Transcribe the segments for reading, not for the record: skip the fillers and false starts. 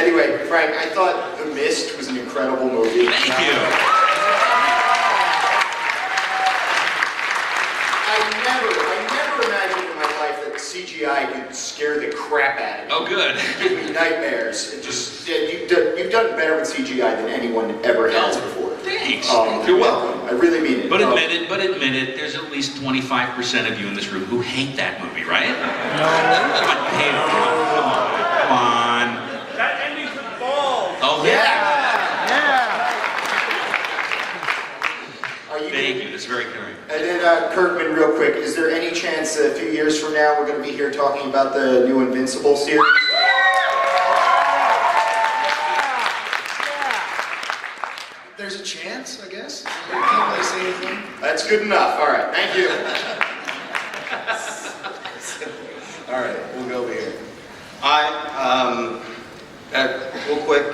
Anyway, Frank, I thought The Mist was an incredible movie. Thank you. I never imagined in my life that CGI could scare the crap out of me. Oh, good. Give me nightmares. You've done better with CGI than anyone ever has before. Thanks. You're welcome. I really mean it. But admit it, there's at least 25% of you in this room who hate that movie, right? No. Come on. That ending's with balls. Oh, Yeah. Thank you. That's very caring. And then, Kirkman, real quick, is there any chance a few years from now we're going to be here talking about the new Invincible series? There's a chance, I guess. I can't really say anything. That's good enough. All right. Thank you. All right, we'll go over here. Hi, real quick,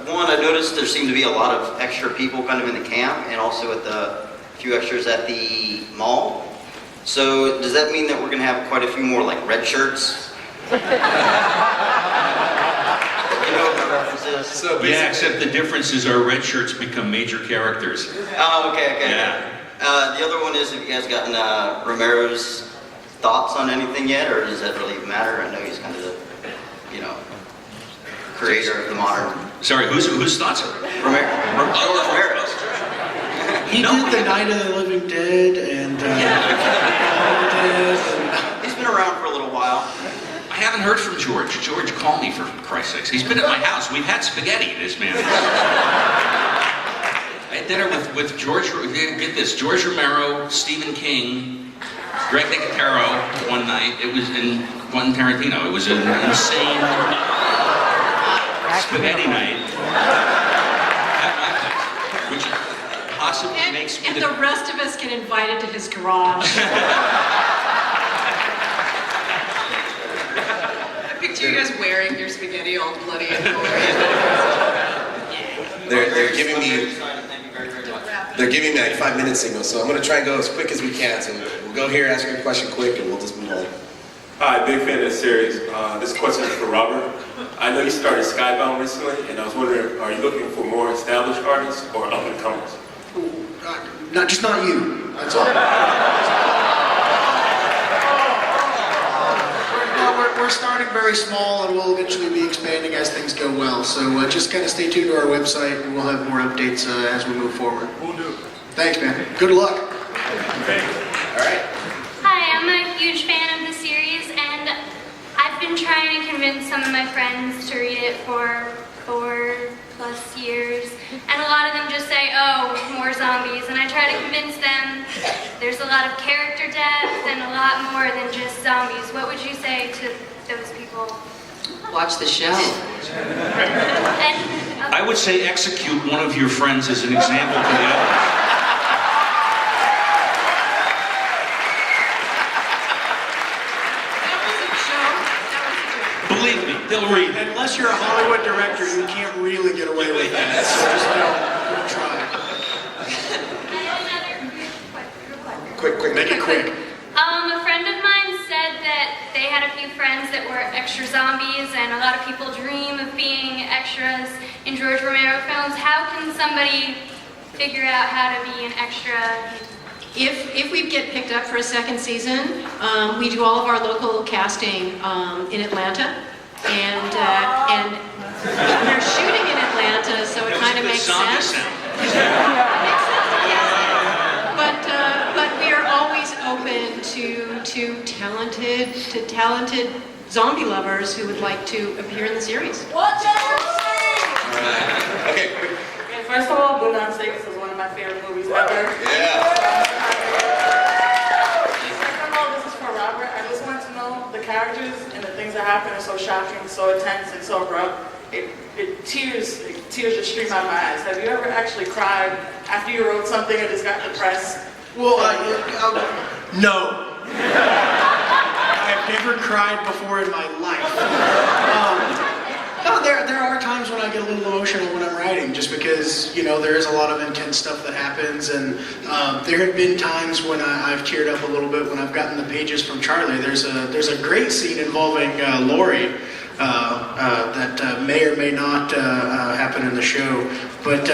one, I noticed there seemed to be a lot of extra people kind of in the camp and also at a few extras at the mall. So does that mean that we're going to have quite a few more like red shirts? You know what the reference is? So Yeah, except the difference is our red shirts become major characters. Oh, okay. Yeah. The other one is, have you guys gotten Romero's thoughts on anything yet, or does that really matter? I know he's kind of the, creator of the modern. Sorry, whose thoughts? Romero. He did The Night of the Living Dead and He's been around for a little while. I haven't heard from George. George, call me for Christ's sakes. He's been at my house. We've had spaghetti, this man. I had dinner with George, get this, George Romero, Stephen King, Greg Nicotero one night. It was in Quentin Tarantino. It was an insane spaghetti night at my place, which possibly makes me and the rest of us get invited to his garage. I picture you guys wearing your spaghetti all bloody and they're giving me like 5-minute signals, so I'm going to try and go as quick as we can. So we'll go here, ask your question quick, and we'll just move on. Hi, big fan of the series. This question is for Robert. I know you started Skybound recently, and I was wondering, are you looking for more established artists or up-and-comers? Not you. That's all. We're starting very small, and we'll eventually be expanding as things go well. So just kind of stay tuned to our website, and we'll have more updates as we move forward. Will do. Thanks, man. Good luck. Thanks. All right. Hi, I'm a huge fan of the series, and I've been trying to convince some of my friends to read it for 4+ years, and a lot of them just say, oh, more zombies, and I try to convince them there's a lot of character depth and a lot more than just zombies. What would you say to those people? Watch the show. And, I would say execute one of your friends as an example to the others. Believe me, they'll read. Unless you're a Hollywood director, you can't really get away with that. So just don't try. I have another question. Quick. Make it quick. A friend of mine said that they had a few friends that were extra zombies, and a lot of people dream of being extras in George Romero films. How can somebody figure out how to be an extra? If we get picked up for a second season, we do all of our local casting in Atlanta, and we're shooting in Atlanta, so it kind of makes sense. But we are always open to talented zombie lovers who would like to appear in the series. Watch out! Okay. Okay, first of all, Do Not Six is one of my favorite movies ever. Yeah. Second of all, this is for Robert. I just want to know the characters and the things that happen are so shocking, so intense, and so abrupt. Tears just stream out of my eyes. Have you ever actually cried after you wrote something or just got depressed? Well, no. I've never cried before in my life. No, there are times when I get a little emotional when I'm writing, just because, there is a lot of intense stuff that happens, and there have been times when I've teared up a little bit when I've gotten the pages from Charlie. There's a great scene involving Lori, that may or may not happen in the show. But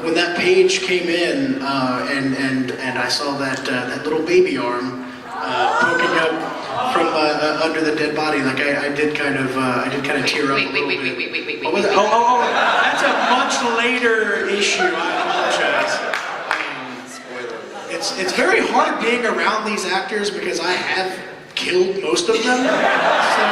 when that page came in and I saw that little baby arm poking up from under the dead body, like I did kind of tear up. Wait. What was it? Oh, that's a much later issue. I apologize. It's very hard being around these actors because I have killed most of them. So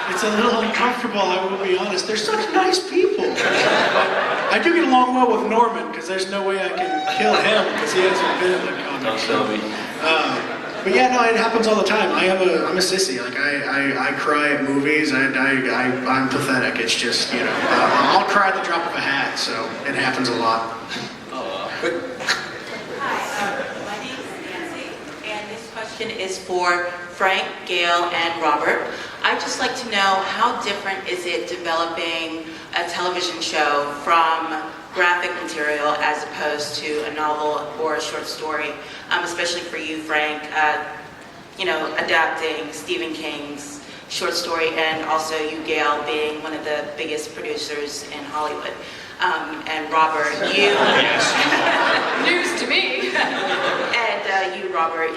it's a little uncomfortable, I will be honest. They're such nice people. I do get along well with Norman because there's no way I can kill him because he hasn't been in the comic. Don't tell me. But yeah, no, it happens all the time. I'm a sissy. Like I cry at movies. I'm pathetic. It's just, you know, I'll cry at the drop of a hat. So it happens a lot. My name is Nancy, and this question is for Frank, Gail, and Robert. I'd just like to know how different is it developing a television show from graphic material as opposed to a novel or a short story, especially for you, Frank, you know, adapting Stephen King's short story, and also you, Gail, being one of the biggest producers in Hollywood. And Robert, you... Yes. News to me. And you, Robert,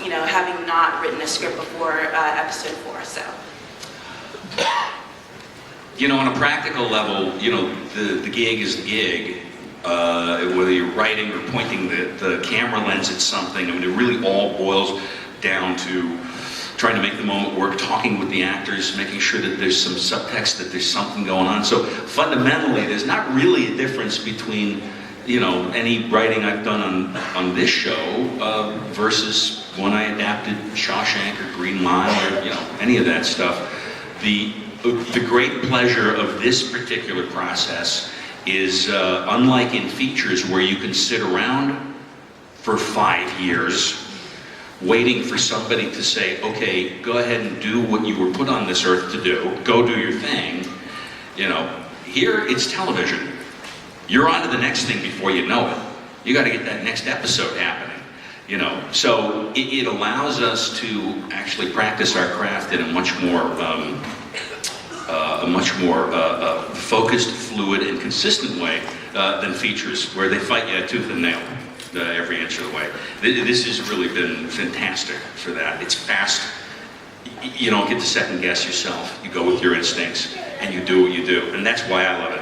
you know, having not written a script before episode 4, so... You know, on a practical level, you know, the gig is the gig. Whether you're writing or pointing the camera lens at something, I mean, it really all boils down to trying to make the moment work, talking with the actors, making sure that there's some subtext, that there's something going on. So fundamentally, there's not really a difference between, you know, any writing I've done on this show versus when I adapted Shawshank or Green Mile or, you know, any of that stuff. The great pleasure of this particular process is unlike in features where you can sit around for 5 years waiting for somebody to say, okay, go ahead and do what you were put on this earth to do, go do your thing. You know, here it's television. You're on to the next thing before you know it. You got to get that next episode happening. You know, so it allows us to actually practice our craft in a much more focused, fluid, and consistent way than features, where they fight you tooth and nail every inch of the way. This has really been fantastic for that. It's fast. You don't get to second guess yourself. You go with your instincts, and you do what you do, and that's why I love it.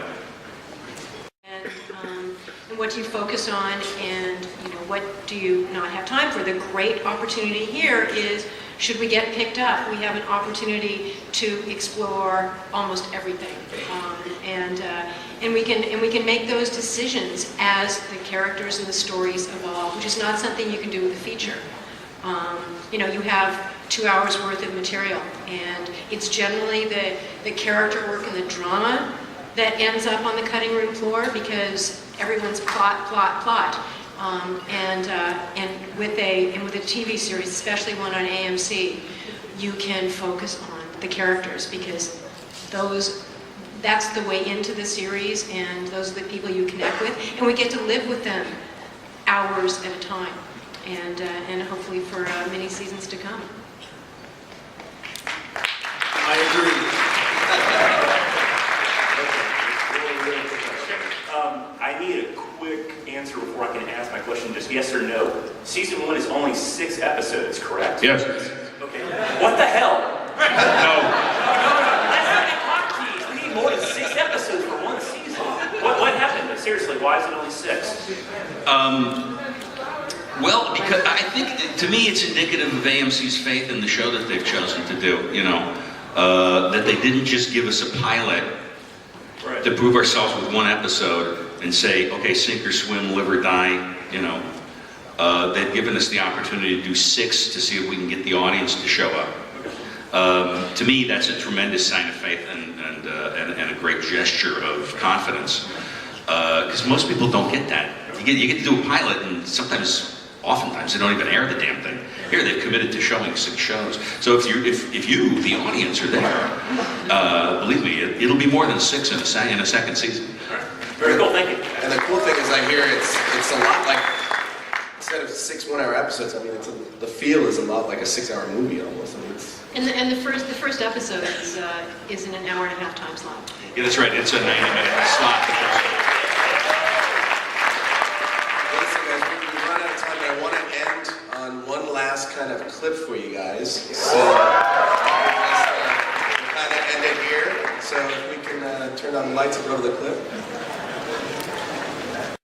And what do you focus on, and you know, what do you not have time for? The great opportunity here is, should we get picked up, we have an opportunity to explore almost everything, and we can make those decisions as the characters and the stories evolve, which is not something you can do with a feature. You know, you have 2 hours worth of material, and it's generally the character work and the drama that ends up on the cutting room floor, because everyone's plot. And with a TV series, especially one on AMC, you can focus on the characters, because that's the way into the series, and those are the people you connect with, and we get to live with them hours at a time, and hopefully for many seasons to come. I agree. I need a quick answer before I can ask my question, just yes or no. Season 1 is only 6 episodes, correct? Yes. Okay. What the hell? No. That's not a cock tease. We need more than 6 episodes for one season. What happened? Seriously, why is it only 6? Well, because I think, to me, it's indicative of AMC's faith in the show that they've chosen to do, you know. That they didn't just give us a pilot to prove ourselves with 1 episode and say, okay, sink or swim, live or die, you know. They've given us the opportunity to do 6 to see if we can get the audience to show up. To me, that's a tremendous sign of faith and a great gesture of confidence. Because most people don't get that. You get to do a pilot, and oftentimes, they don't even air the damn thing. Here, they've committed to showing 6 shows. So if you, the audience, are there, believe me, it'll be more than 6 in a second season. Very cool, thank you. And the cool thing is, I hear it's a instead of 6 one-hour episodes, I mean, the feel is a lot like a 6-hour movie almost. I mean, it's... And the first episode is in an hour and a half time slot. Yeah, that's right. It's a 90-minute slot. Listen, guys, we've run out of time, but I want to end on one last kind of clip for you guys. So we'll kind of end it here. So if we can turn on the lights and go to the clip.